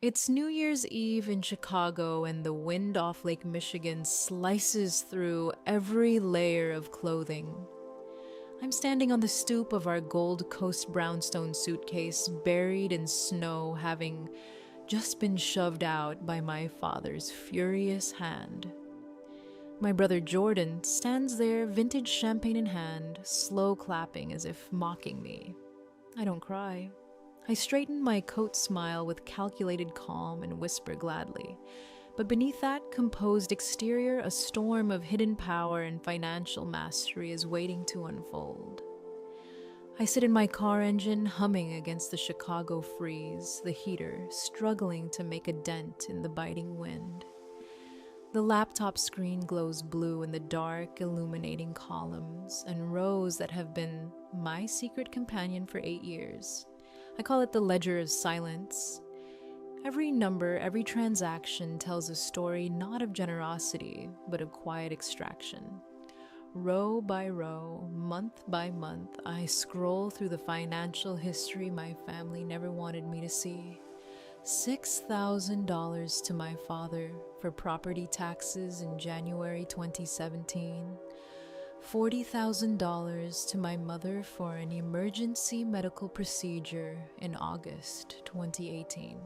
It's New Year's Eve in Chicago, and the wind off Lake Michigan slices through every layer of clothing. I'm standing on the stoop of our Gold Coast brownstone suitcase, buried in snow, having just been shoved out by my father's furious hand. My brother Jordan stands there, vintage champagne in hand, slow clapping as if mocking me. I don't cry. I straighten my coat smile with calculated calm and whisper gladly. But beneath that composed exterior, a storm of hidden power and financial mastery is waiting to unfold. I sit in my car engine, humming against the Chicago freeze, the heater struggling to make a dent in the biting wind. The laptop screen glows blue in the dark, illuminating columns and rows that have been my secret companion for 8 years. I call it the ledger of silence. Every number, every transaction tells a story not of generosity, but of quiet extraction. Row by row, month by month, I scroll through the financial history my family never wanted me to see. $6,000 to my father for property taxes in January 2017. $40,000 to my mother for an emergency medical procedure in August 2018,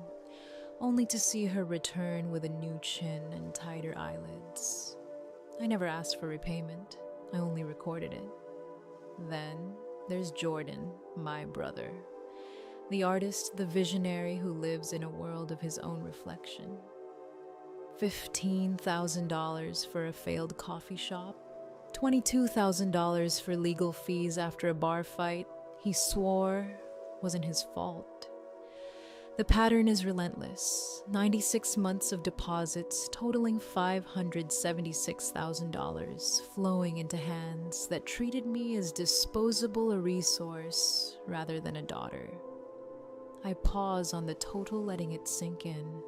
only to see her return with a new chin and tighter eyelids. I never asked for repayment, I only recorded it. Then there's Jordan, my brother. The artist, the visionary who lives in a world of his own reflection. $15,000 for a failed coffee shop. $22,000 for legal fees after a bar fight he swore wasn't his fault. The pattern is relentless. 96 months of deposits totaling $576,000 flowing into hands that treated me as disposable a resource rather than a daughter. I pause on the total, letting it sink in.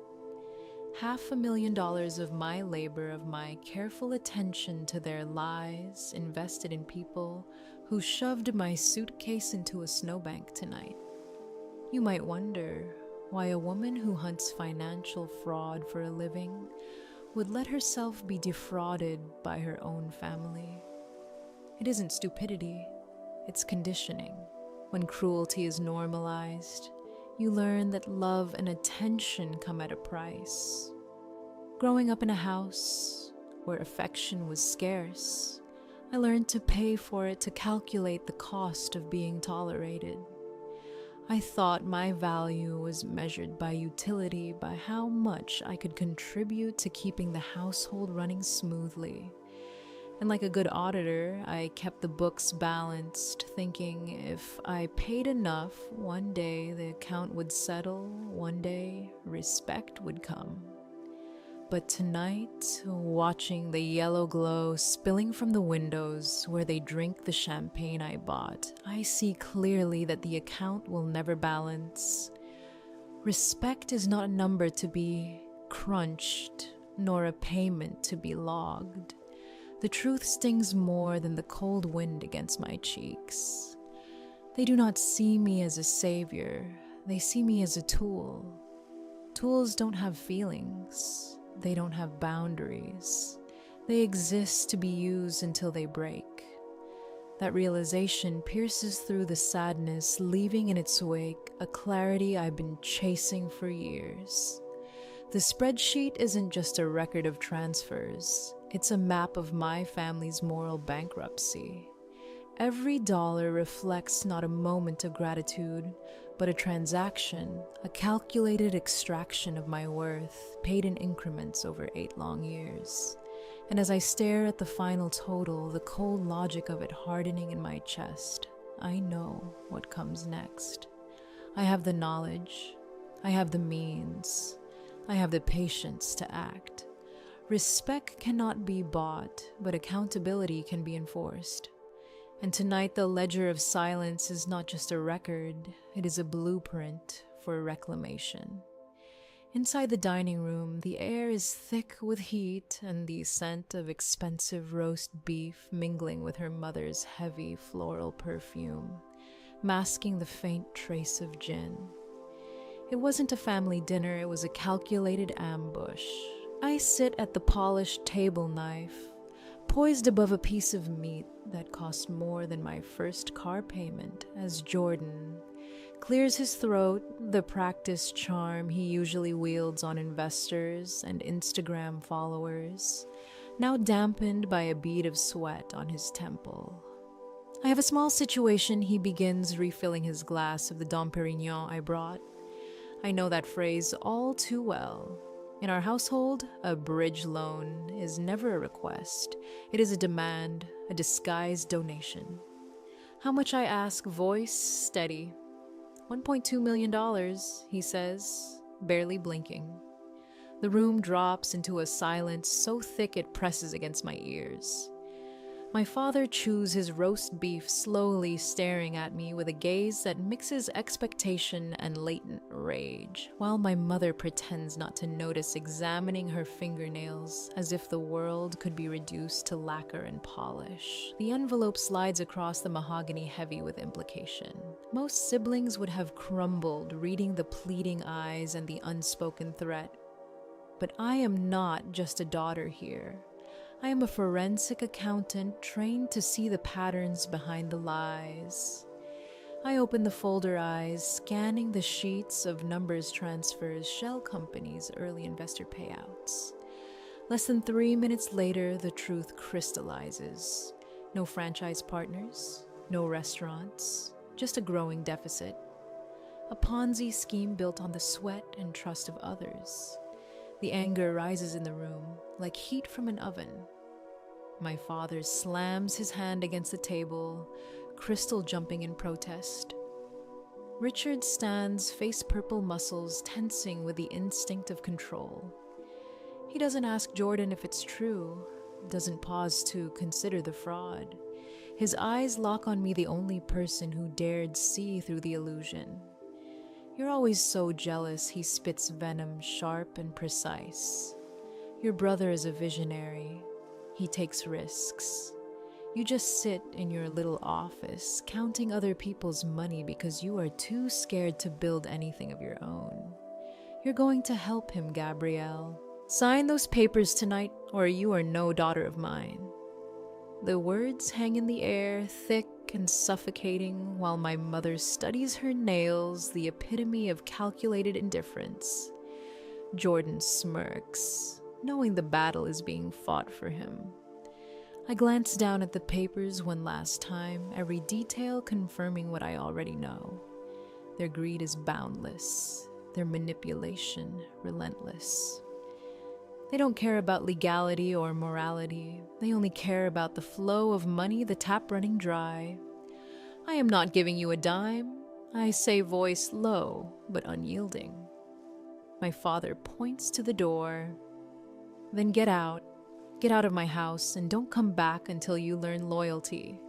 $500,000 of my labor, of my careful attention to their lies, invested in people who shoved my suitcase into a snowbank tonight. You might wonder why a woman who hunts financial fraud for a living would let herself be defrauded by her own family. It isn't stupidity, it's conditioning. When cruelty is normalized, you learn that love and attention come at a price. Growing up in a house where affection was scarce, I learned to pay for it, to calculate the cost of being tolerated. I thought my value was measured by utility, by how much I could contribute to keeping the household running smoothly. And like a good auditor, I kept the books balanced, thinking if I paid enough, one day the account would settle, one day respect would come. But tonight, watching the yellow glow spilling from the windows where they drink the champagne I bought, I see clearly that the account will never balance. Respect is not a number to be crunched, nor a payment to be logged. The truth stings more than the cold wind against my cheeks. They do not see me as a savior, they see me as a tool. Tools don't have feelings, they don't have boundaries. They exist to be used until they break. That realization pierces through the sadness, leaving in its wake a clarity I've been chasing for years. The spreadsheet isn't just a record of transfers. It's a map of my family's moral bankruptcy. Every dollar reflects not a moment of gratitude, but a transaction, a calculated extraction of my worth, paid in increments over 8 long years. And as I stare at the final total, the cold logic of it hardening in my chest, I know what comes next. I have the knowledge, I have the means, I have the patience to act. Respect cannot be bought, but accountability can be enforced. And tonight the ledger of silence is not just a record, it is a blueprint for reclamation. Inside the dining room, the air is thick with heat and the scent of expensive roast beef mingling with her mother's heavy floral perfume, masking the faint trace of gin. It wasn't a family dinner, it was a calculated ambush. I sit at the polished table knife, poised above a piece of meat that cost more than my first car payment, as Jordan clears his throat, the practiced charm he usually wields on investors and Instagram followers, now dampened by a bead of sweat on his temple. I have a small situation. He begins refilling his glass of the Dom Perignon I brought. I know that phrase all too well. In our household, a bridge loan is never a request. It is a demand, a disguised donation. How much, I ask, voice steady. $1.2 million, he says, barely blinking. The room drops into a silence so thick it presses against my ears. My father chews his roast beef, slowly staring at me with a gaze that mixes expectation and latent rage, while my mother pretends not to notice, examining her fingernails as if the world could be reduced to lacquer and polish. The envelope slides across the mahogany, heavy with implication. Most siblings would have crumbled, reading the pleading eyes and the unspoken threat. But I am not just a daughter here. I am a forensic accountant trained to see the patterns behind the lies. I open the folder eyes, scanning the sheets of numbers transfers, shell companies, early investor payouts. Less than 3 minutes later, the truth crystallizes. No franchise partners, no restaurants, just a growing deficit. A Ponzi scheme built on the sweat and trust of others. The anger rises in the room, like heat from an oven. My father slams his hand against the table, crystal jumping in protest. Richard stands, face purple, muscles tensing with the instinct of control. He doesn't ask Jordan if it's true, doesn't pause to consider the fraud. His eyes lock on me, the only person who dared see through the illusion. You're always so jealous, he spits venom, sharp and precise. Your brother is a visionary. He takes risks. You just sit in your little office, counting other people's money because you are too scared to build anything of your own. You're going to help him, Gabrielle. Sign those papers tonight, or you are no daughter of mine. The words hang in the air, thick and suffocating, while my mother studies her nails, the epitome of calculated indifference. Jordan smirks, knowing the battle is being fought for him. I glance down at the papers one last time, every detail confirming what I already know. Their greed is boundless, their manipulation relentless. They don't care about legality or morality. They only care about the flow of money, the tap running dry. I am not giving you a dime, I say, voice low but unyielding. My father points to the door. Then get out of my house, and don't come back until you learn loyalty.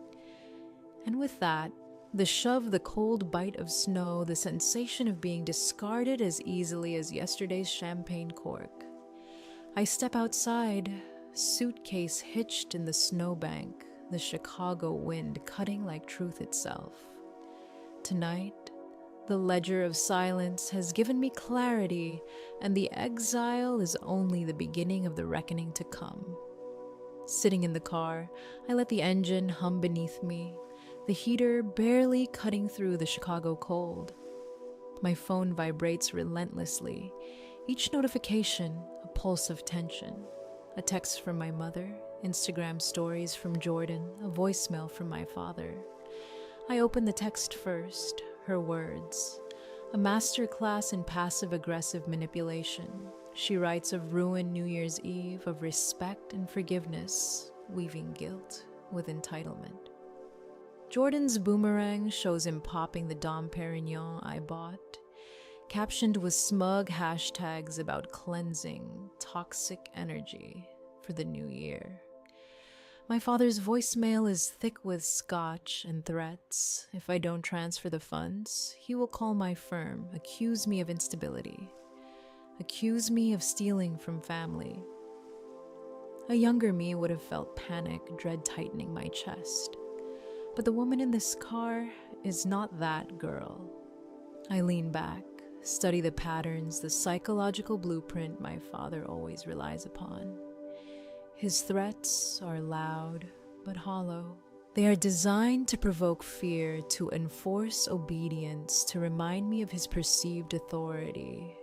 And with that, the shove, the cold bite of snow, the sensation of being discarded as easily as yesterday's champagne cork. I step outside, suitcase hitched in the snowbank, the Chicago wind cutting like truth itself. Tonight, the ledger of silence has given me clarity, and the exile is only the beginning of the reckoning to come. Sitting in the car, I let the engine hum beneath me, the heater barely cutting through the Chicago cold. My phone vibrates relentlessly, each notification a pulse of tension. A text from my mother, Instagram stories from Jordan, a voicemail from my father. I open the text first, her words. A masterclass in passive-aggressive manipulation. She writes of ruined New Year's Eve, of respect and forgiveness, weaving guilt with entitlement. Jordan's boomerang shows him popping the Dom Perignon I bought, captioned with smug hashtags about cleansing toxic energy for the new year. My father's voicemail is thick with scotch and threats. If I don't transfer the funds, he will call my firm, accuse me of instability, accuse me of stealing from family. A younger me would have felt panic, dread tightening my chest. But the woman in this car is not that girl. I lean back, study the patterns, the psychological blueprint my father always relies upon. His threats are loud but hollow. They are designed to provoke fear, to enforce obedience, to remind me of his perceived authority.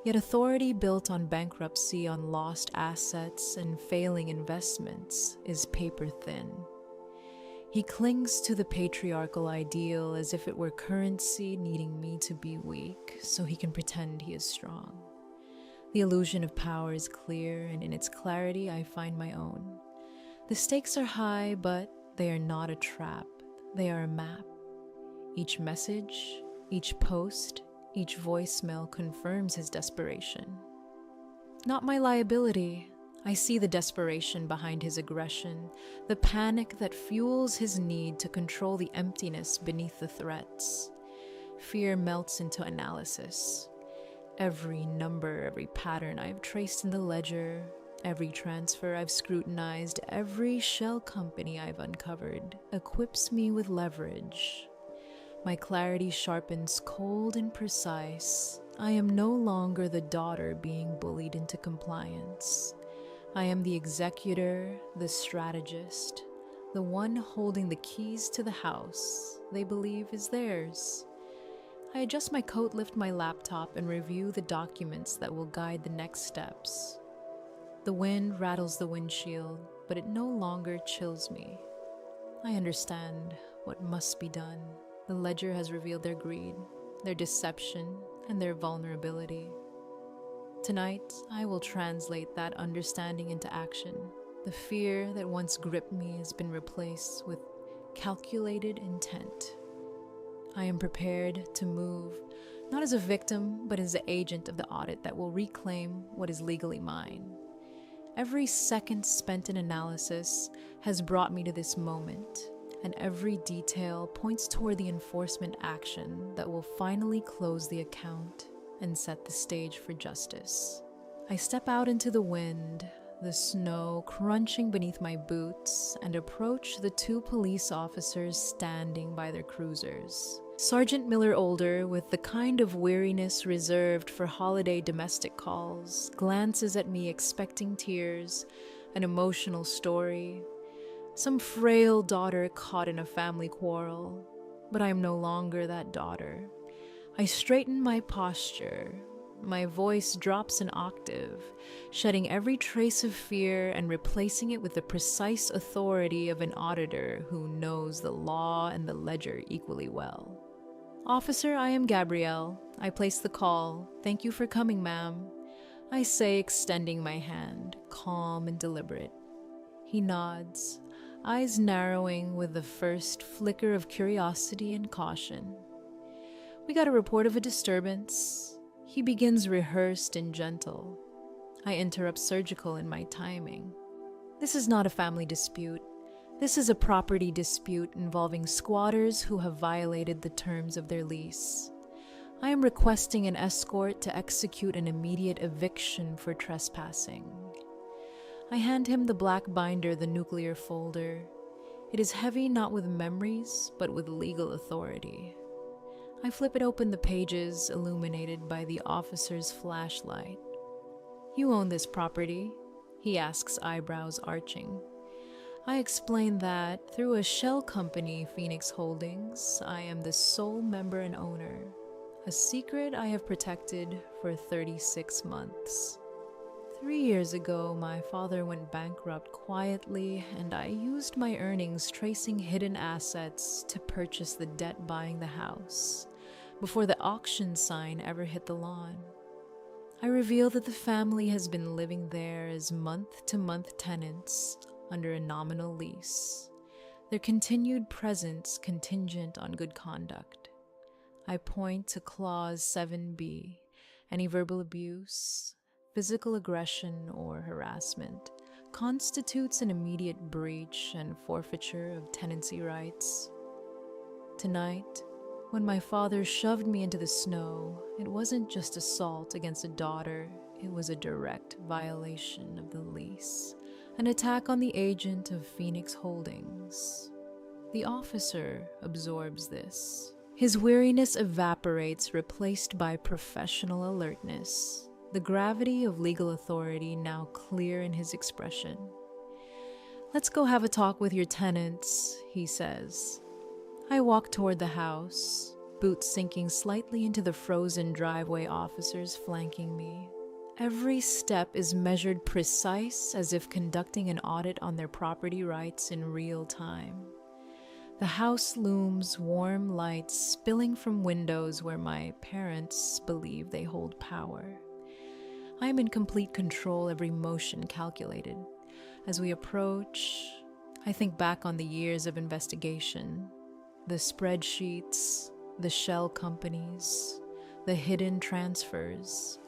Yet authority built on bankruptcy, on lost assets, and failing investments is paper thin. He clings to the patriarchal ideal as if it were currency, needing me to be weak so he can pretend he is strong. The illusion of power is clear, and in its clarity I find my own. The stakes are high, but they are not a trap. They are a map. Each message, each post, each voicemail confirms his desperation. Not my liability. I see the desperation behind his aggression, the panic that fuels his need to control the emptiness beneath the threats. Fear melts into analysis. Every number, every pattern I've traced in the ledger, every transfer I've scrutinized, every shell company I've uncovered equips me with leverage. My clarity sharpens cold and precise. I am no longer the daughter being bullied into compliance. I am the executor, the strategist, the one holding the keys to the house they believe is theirs. I adjust my coat, lift my laptop, and review the documents that will guide the next steps. The wind rattles the windshield, but it no longer chills me. I understand what must be done. The ledger has revealed their greed, their deception, and their vulnerability. Tonight, I will translate that understanding into action. The fear that once gripped me has been replaced with calculated intent. I am prepared to move, not as a victim, but as the agent of the audit that will reclaim what is legally mine. Every second spent in analysis has brought me to this moment, and every detail points toward the enforcement action that will finally close the account and set the stage for justice. I step out into the wind, the snow crunching beneath my boots, and approach the two police officers standing by their cruisers. Sergeant Miller Older, with the kind of weariness reserved for holiday domestic calls, glances at me expecting tears, an emotional story, some frail daughter caught in a family quarrel. But I am no longer that daughter. I straighten my posture. My voice drops an octave, shedding every trace of fear and replacing it with the precise authority of an auditor who knows the law and the ledger equally well. Officer, I am Gabrielle. I place the call. Thank you for coming, ma'am. I say, extending my hand, calm and deliberate. He nods, eyes narrowing with the first flicker of curiosity and caution. We got a report of a disturbance. He begins rehearsed and gentle. I interrupt surgical in my timing. This is not a family dispute. This is a property dispute involving squatters who have violated the terms of their lease. I am requesting an escort to execute an immediate eviction for trespassing. I hand him the black binder, the nuclear folder. It is heavy not with memories, but with legal authority. I flip it open, the pages illuminated by the officer's flashlight. You own this property? He asks, eyebrows arching. I explain that through a shell company, Phoenix Holdings, I am the sole member and owner, a secret I have protected for 36 months. 3 years ago, my father went bankrupt quietly, and I used my earnings tracing hidden assets to purchase the debt buying the house, before the auction sign ever hit the lawn. I reveal that the family has been living there as month-to-month tenants under a nominal lease, their continued presence contingent on good conduct. I point to Clause 7B, any verbal abuse, physical aggression, or harassment constitutes an immediate breach and forfeiture of tenancy rights. Tonight, when my father shoved me into the snow, it wasn't just assault against a daughter, it was a direct violation of the lease, an attack on the agent of Phoenix Holdings. The officer absorbs this. His weariness evaporates, replaced by professional alertness, the gravity of legal authority now clear in his expression. "Let's go have a talk with your tenants," he says. I walk toward the house, boots sinking slightly into the frozen driveway, officers flanking me. Every step is measured precise, as if conducting an audit on their property rights in real time. The house looms, warm lights spilling from windows where my parents believe they hold power. I am in complete control, every motion calculated. As we approach, I think back on the years of investigation, the spreadsheets, the shell companies, the hidden transfers.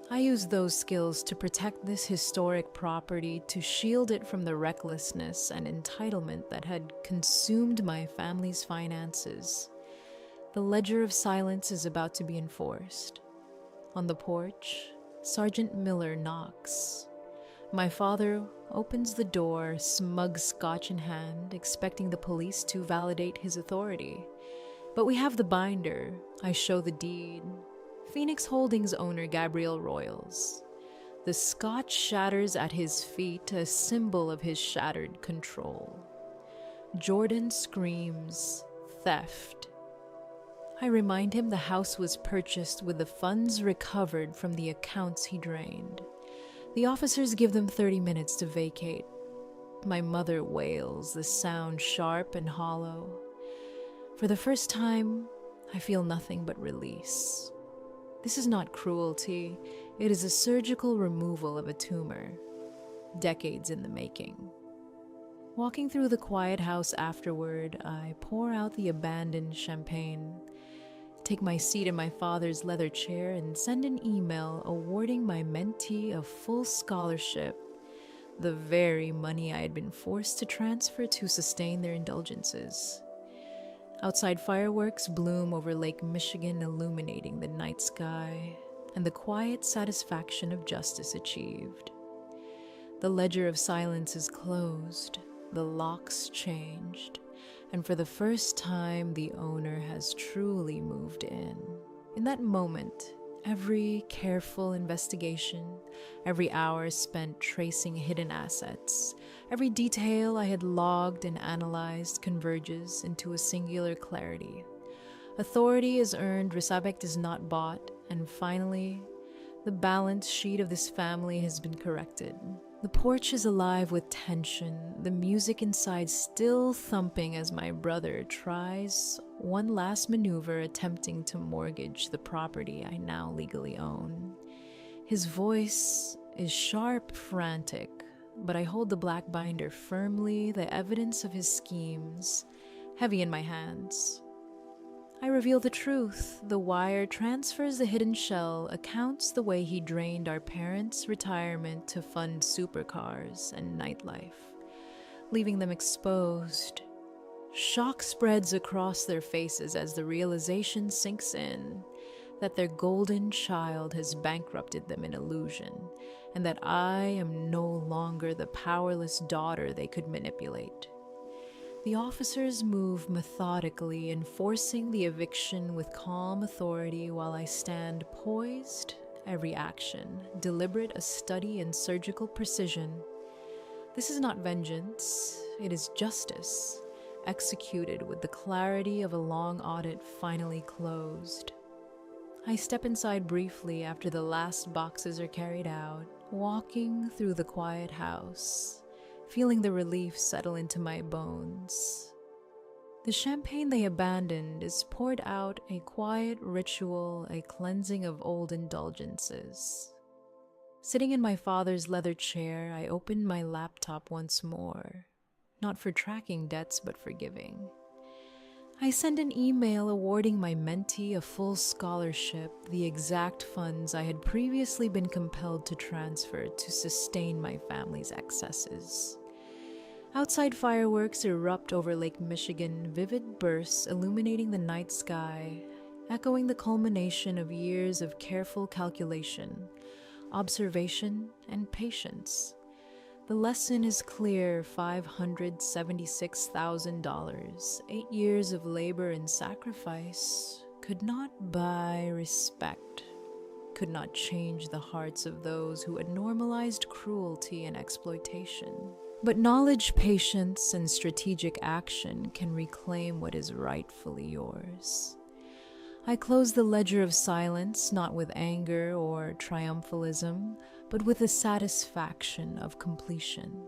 I used those skills to protect this historic property, to shield it from the recklessness and entitlement that had consumed my family's finances. The ledger of silence is about to be enforced. On the porch, Sergeant Miller knocks. My father opens the door, smug scotch in hand, expecting the police to validate his authority. But we have the binder. I show the deed. Phoenix Holdings owner Gabriel Royals. The scotch shatters at his feet, a symbol of his shattered control. Jordan screams, "Theft." I remind him the house was purchased with the funds recovered from the accounts he drained. The officers give them 30 minutes to vacate. My mother wails, the sound sharp and hollow. For the first time, I feel nothing but release. This is not cruelty. It is a surgical removal of a tumor, decades in the making. Walking through the quiet house afterward, I pour out the abandoned champagne, take my seat in my father's leather chair, and send an email awarding my mentee a full scholarship, the very money I had been forced to transfer to sustain their indulgences. Outside, fireworks bloom over Lake Michigan, illuminating the night sky and the quiet satisfaction of justice achieved. The ledger of silence is closed, the locks changed, and for the first time, the owner has truly moved in. In that moment, every careful investigation, every hour spent tracing hidden assets, every detail I had logged and analyzed converges into a singular clarity. Authority is earned, respect is not bought, and finally, the balance sheet of this family has been corrected. The porch is alive with tension, the music inside still thumping as my brother tries one last maneuver, attempting to mortgage the property I now legally own. His voice is sharp, frantic, but I hold the black binder firmly, the evidence of his schemes, heavy in my hands. I reveal the truth. The wire transfers the hidden shell, accounts the way he drained our parents' retirement to fund supercars and nightlife, leaving them exposed. Shock spreads across their faces as the realization sinks in that their golden child has bankrupted them in illusion, and that I am no longer the powerless daughter they could manipulate. The officers move methodically, enforcing the eviction with calm authority while I stand poised, every action deliberate, a study in surgical precision. This is not vengeance, it is justice, executed with the clarity of a long audit finally closed. I step inside briefly after the last boxes are carried out, walking through the quiet house, feeling the relief settle into my bones. The champagne they abandoned is poured out, a quiet ritual, a cleansing of old indulgences. Sitting in my father's leather chair, I open my laptop once more, not for tracking debts, but for giving. I send an email awarding my mentee a full scholarship, the exact funds I had previously been compelled to transfer to sustain my family's excesses. Outside, fireworks erupt over Lake Michigan, vivid bursts illuminating the night sky, echoing the culmination of years of careful calculation, observation, and patience. The lesson is clear: $576,000, 8 years of labor and sacrifice, could not buy respect, could not change the hearts of those who had normalized cruelty and exploitation. But knowledge, patience, and strategic action can reclaim what is rightfully yours. I close the ledger of silence not with anger or triumphalism, but with the satisfaction of completion.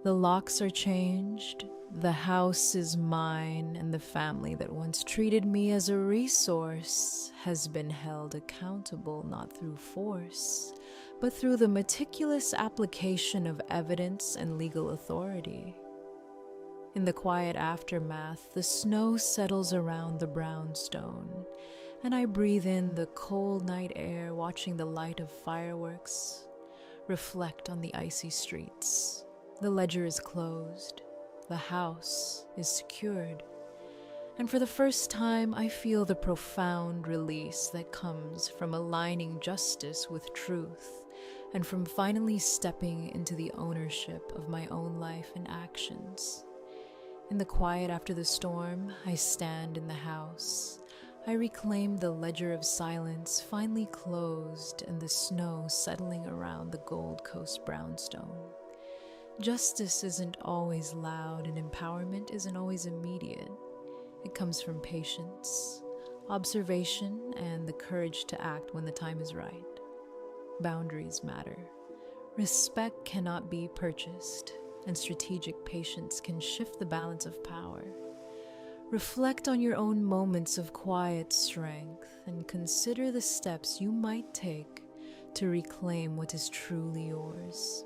The locks are changed, the house is mine, and the family that once treated me as a resource has been held accountable not through force, but through the meticulous application of evidence and legal authority. In the quiet aftermath, the snow settles around the brownstone, and I breathe in the cold night air, watching the light of fireworks reflect on the icy streets. The ledger is closed, the house is secured, and for the first time I feel the profound release that comes from aligning justice with truth and from finally stepping into the ownership of my own life and actions. In the quiet after the storm, I stand in the house. I reclaim the ledger of silence finally closed and the snow settling around the Gold Coast brownstone. Justice isn't always loud and empowerment isn't always immediate. It comes from patience, observation, and the courage to act when the time is right. Boundaries matter. Respect cannot be purchased, and strategic patience can shift the balance of power. Reflect on your own moments of quiet strength and consider the steps you might take to reclaim what is truly yours.